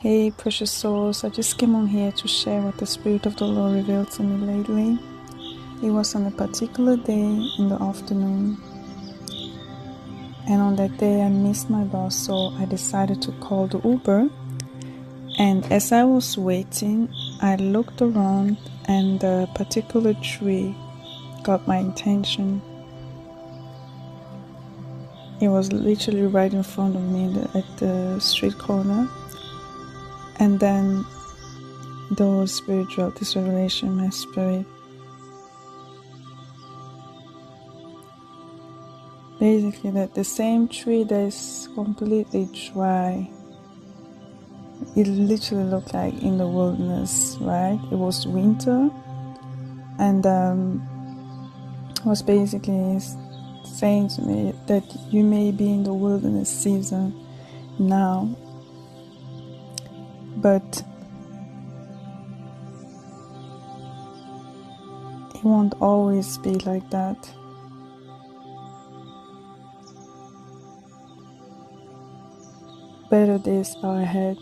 Hey, precious souls, I just came on here to share what the Spirit of the Lord revealed to me lately. It was on a particular day in the afternoon, and on that day I missed my bus, so I decided to call the Uber. And as I was waiting, I looked around, and the particular tree got my attention. It was literally right in front of me at the street corner. And then the Holy Spirit dropped this revelation in my spirit. Basically, that the same tree that is completely dry, it literally looked like in the wilderness, right? It was winter, and was basically saying to me that you may be in the wilderness season now, but it won't always be like that. Better days are ahead.